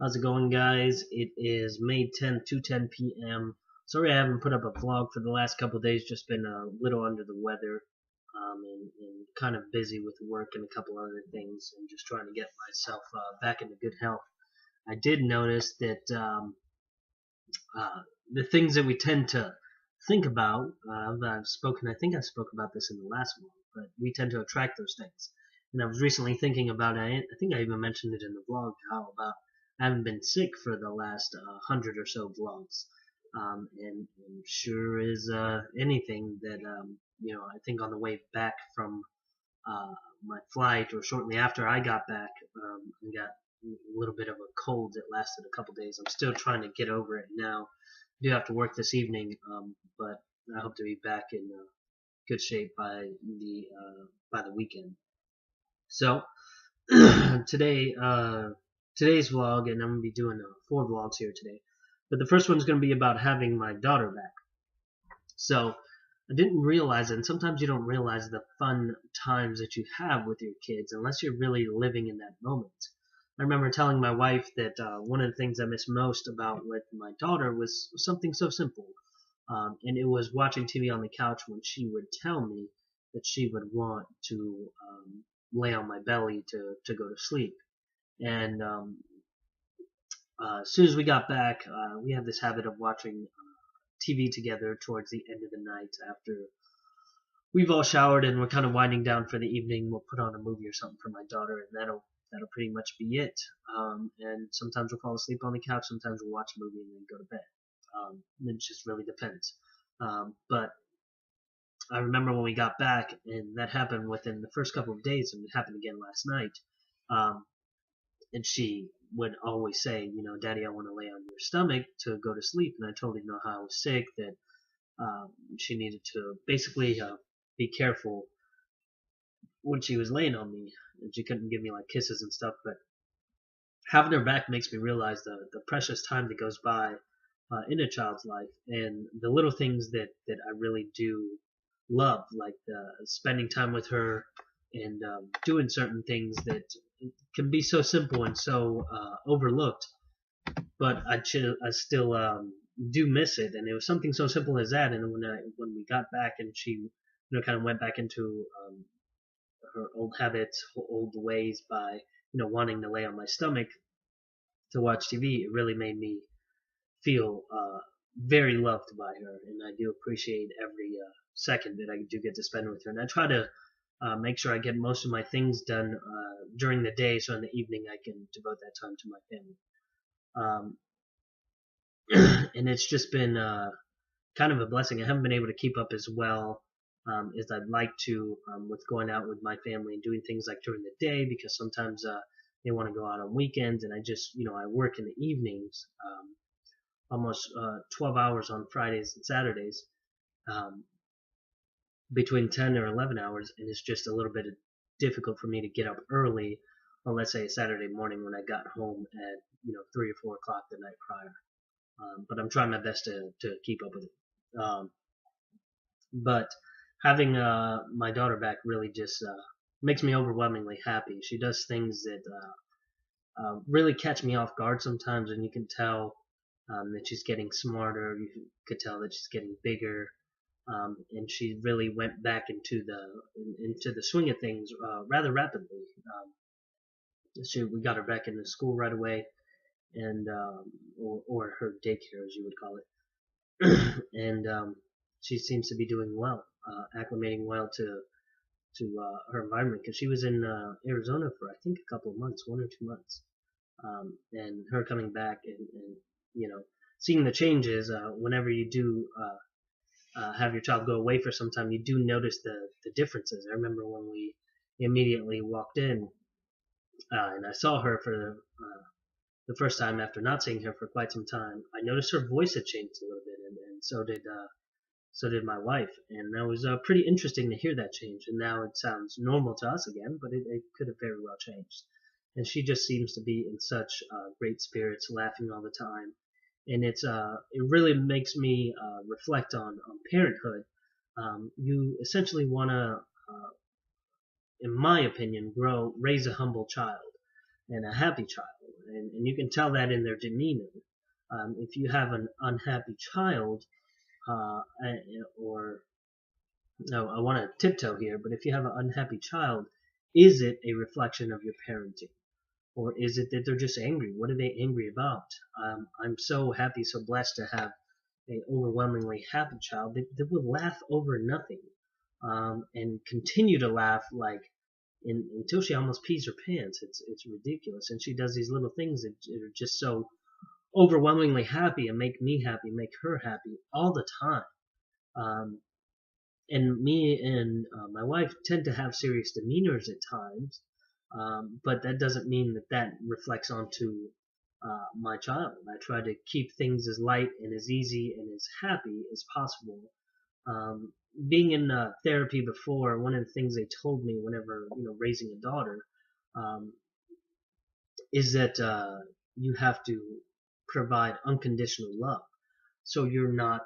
How's it going, guys? It is May 10th, 2:10 p.m. Sorry I haven't put up a vlog for the last couple of days. Just been a little under the weather, and kind of busy with work and a couple other things, and just trying to get myself back into good health. I did notice that uh, the things that we tend to think about, I think I spoke about this in the last one, but we tend to attract those things. And I was recently thinking about it. I think I even mentioned it in the vlog, how about I haven't been sick for the last 100 or so vlogs. And sure is anything that, I think on the way back from my flight or shortly after I got back, I got a little bit of a cold that lasted a couple days. I'm still trying to get over it now. I do have to work this evening, but I hope to be back in good shape by the weekend. So today, today's vlog, and I'm gonna be doing 4 vlogs here today. But the first one's gonna be about having my daughter back. So I didn't realize it, and sometimes you don't realize the fun times that you have with your kids unless you're really living in that moment. I remember telling my wife that one of the things I miss most about with my daughter was something so simple, and it was watching TV on the couch when she would tell me that she would want to lay on my belly to go to sleep. And as soon as we got back, we have this habit of watching TV together towards the end of the night after we've all showered and we're kind of winding down for the evening. We'll put on a movie or something for my daughter, and that'll pretty much be it. And sometimes we'll fall asleep on the couch. Sometimes we'll watch a movie and then go to bed. It just really depends. But I remember when we got back, and that happened within the first couple of days, and it happened again last night. And she would always say, Daddy, I want to lay on your stomach to go to sleep. And I told her, how I was sick, that she needed to basically be careful when she was laying on me, and she couldn't give me like kisses and stuff. But having her back makes me realize the precious time that goes by in a child's life, and the little things that I really do love, like spending time with her and doing certain things that can be so simple and so overlooked, but I still do miss it. And it was something so simple as that. And when we got back, and she kind of went back into her old habits, her old ways by wanting to lay on my stomach to watch TV, it really made me feel very loved by her, and I do appreciate every second that I do get to spend with her. And I try to make sure I get most of my things done during the day, so in the evening I can devote that time to my family. And it's just been kind of a blessing. I haven't been able to keep up as well as I'd like to with going out with my family and doing things like during the day, because sometimes they want to go out on weekends, and I just, I work in the evenings, almost 12 hours on Fridays and Saturdays, between 10 or 11 hours, and it's just a little bit difficult for me to get up early on, let's say, a Saturday morning when I got home at 3 or 4 o'clock the night prior. But I'm trying my best to keep up with it. But having my daughter back really just makes me overwhelmingly happy. She does things that really catch me off guard sometimes, and you can tell that she's getting smarter. You could tell that she's getting bigger, and she really went back into the swing of things rather rapidly. We got her back into school right away, and or her daycare, as you would call it, and she seems to be doing well, acclimating well to her environment, because she was in Arizona for I think a couple of months, 1 or 2 months, and her coming back and seeing the changes whenever you do have your child go away for some time, you do notice the differences. I remember when we immediately walked in, and I saw her for the first time after not seeing her for quite some time. I noticed her voice had changed a little bit, and so did my wife, and that was pretty interesting to hear that change. And now it sounds normal to us again, but it could have very well changed. And she just seems to be in such great spirits, laughing all the time, and it really makes me reflect on parenthood. You essentially want to, in my opinion, raise a humble child and a happy child, and you can tell that in their demeanor. If you have an unhappy child, or no, I want to tiptoe here, but if you have an unhappy child, is it a reflection of your parenting? Or is it that they're just angry? What are they angry about? I'm so happy, so blessed to have an overwhelmingly happy child that will laugh over nothing, and continue to laugh until she almost pees her pants. It's ridiculous, and she does these little things that are just so overwhelmingly happy and make me happy, make her happy all the time. And me and my wife tend to have serious demeanors at times, but that doesn't mean that reflects onto my child. I try to keep things as light and as easy and as happy as possible. Being in therapy before, one of the things they told me whenever raising a daughter is that you have to provide unconditional love. So you're not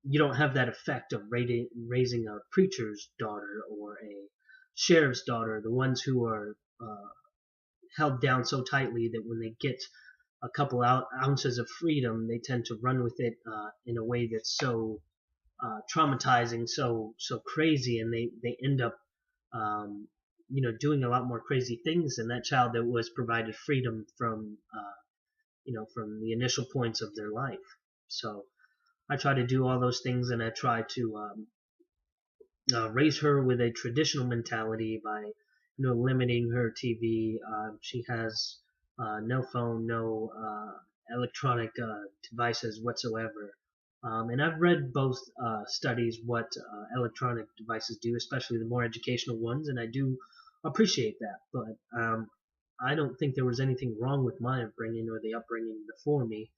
you don't have that effect of raising a preacher's daughter or a sheriff's daughter, the ones who are held down so tightly that when they get a couple ounces of freedom, they tend to run with it in a way that's so traumatizing, so crazy, and they end up doing a lot more crazy things than that child that was provided freedom from from the initial points of their life. So I try to do all those things, and I try to raise her with a traditional mentality by limiting her TV. She has no phone, no electronic devices whatsoever. And I've read both studies what electronic devices do, especially the more educational ones, and I do appreciate that. But I don't think there was anything wrong with my upbringing or the upbringing before me,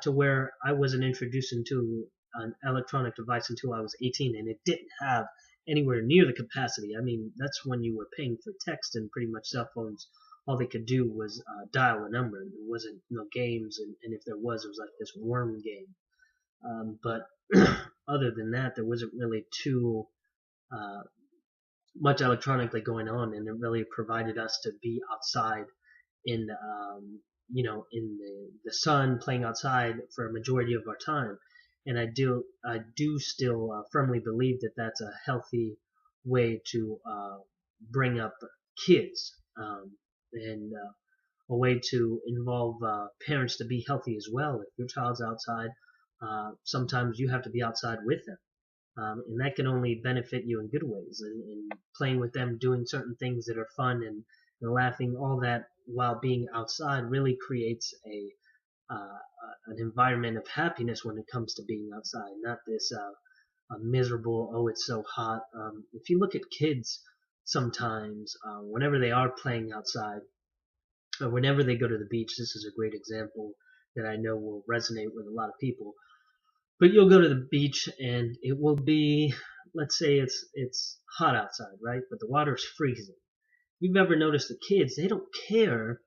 to where I wasn't introduced into an electronic device until I was 18, and it didn't have anywhere near the capacity. I mean, that's when you were paying for text, and pretty much cell phones, all they could do was dial a number. There wasn't no games, and if there was, it was like this worm game. But other than that, there wasn't really too much electronically going on, and it really provided us to be outside in in the sun, playing outside for a majority of our time. And I do still firmly believe that that's a healthy way to bring up kids, and a way to involve parents to be healthy as well. If your child's outside, sometimes you have to be outside with them. And that can only benefit you in good ways. And playing with them, doing certain things that are fun and laughing, all that while being outside really creates an environment of happiness when it comes to being outside, not this miserable, oh, it's so hot. If you look at kids sometimes, whenever they are playing outside, or whenever they go to the beach, this is a great example that I know will resonate with a lot of people. But you'll go to the beach and it will be, let's say it's hot outside, right? But the water's freezing. You've ever noticed the kids, they don't care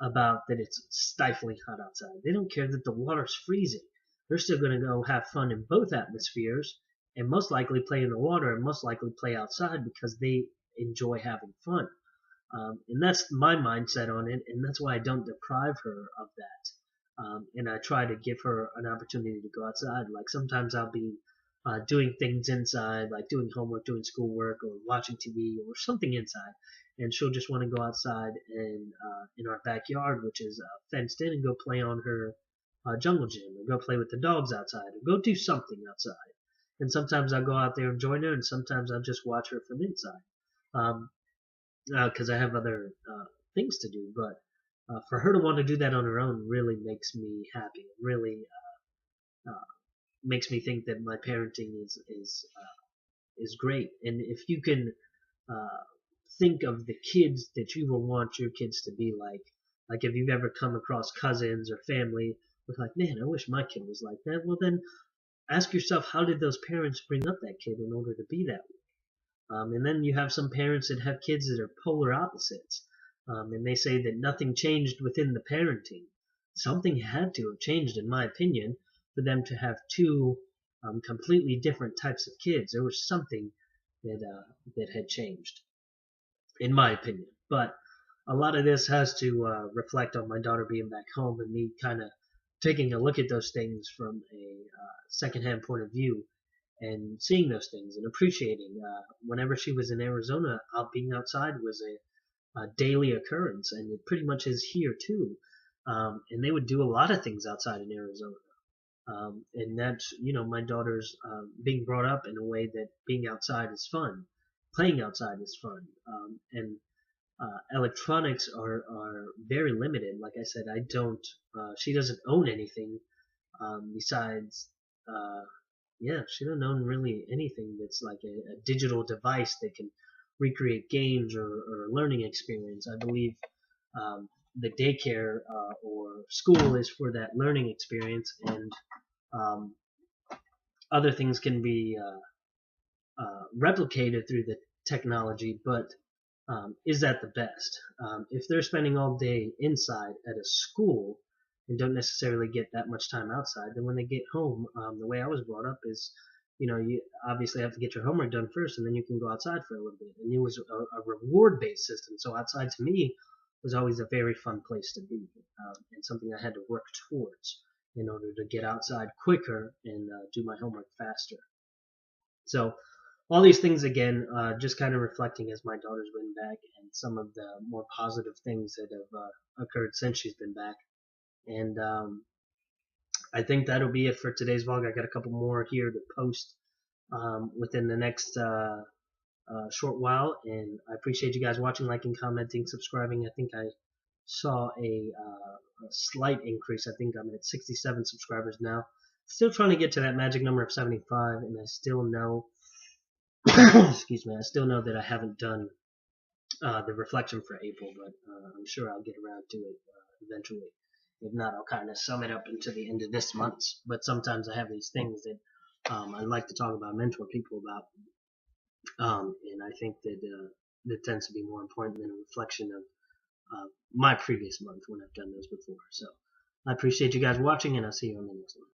about that it's stifling hot outside. They don't care that the water's freezing. They're still going to go have fun in both atmospheres, and most likely play in the water, and most likely play outside because they enjoy having fun. And that's my mindset on it, and that's why I don't deprive her of that. And I try to give her an opportunity to go outside. Like sometimes I'll be doing things inside, like doing homework, doing schoolwork, or watching TV, or something inside, and she'll just want to go outside and in our backyard, which is fenced in, and go play on her jungle gym, or go play with the dogs outside, or go do something outside. And sometimes I'll go out there and join her, and sometimes I'll just watch her from inside, because I have other things to do. But for her to want to do that on her own really makes me happy. It really makes me think that my parenting is great. And if you can think of the kids that you will want your kids to be like if you've ever come across cousins or family with like, man, I wish my kid was like that. Well, then ask yourself, how did those parents bring up that kid in order to be that way? And then you have some parents that have kids that are polar opposites. And they say that nothing changed within the parenting. Something had to have changed, in my opinion, for them to have two completely different types of kids. There was something that had changed, in my opinion. But a lot of this has to reflect on my daughter being back home and me kind of taking a look at those things from a secondhand point of view and seeing those things and appreciating. Whenever she was in Arizona, being outside was a daily occurrence, and it pretty much is here too. And they would do a lot of things outside in Arizona. And that's, my daughter's being brought up in a way that being outside is fun, playing outside is fun, and electronics are very limited. Like I said, I don't. She doesn't own anything besides. Yeah, she doesn't own really anything that's like a digital device that can recreate games or a learning experience. I believe the daycare or school is for that learning experience, and um, other things can be replicated through the technology, but is that the best? If they're spending all day inside at a school and don't necessarily get that much time outside, then when they get home, the way I was brought up is, you obviously have to get your homework done first, and then you can go outside for a little bit. And it was a reward-based system, so outside to me was always a very fun place to be, and something I had to work towards in order to get outside quicker and do my homework faster. So all these things again, just kind of reflecting as my daughter's been back and some of the more positive things that have occurred since she's been back. And I think that'll be it for today's vlog. I got a couple more here to post within the next short while, and I appreciate you guys watching, liking, commenting, subscribing. I think I saw a slight increase. I think I'm at 67 subscribers now. Still trying to get to that magic number of 75, and I still know excuse me, I still know that I haven't done the reflection for April, but I'm sure I'll get around to it eventually. If not, I'll kind of sum it up into the end of this month. But sometimes I have these things that I like to talk about, mentor people about, and I think that that tends to be more important than a reflection of my previous month when I've done those before. So I appreciate you guys watching, and I'll see you on the next one.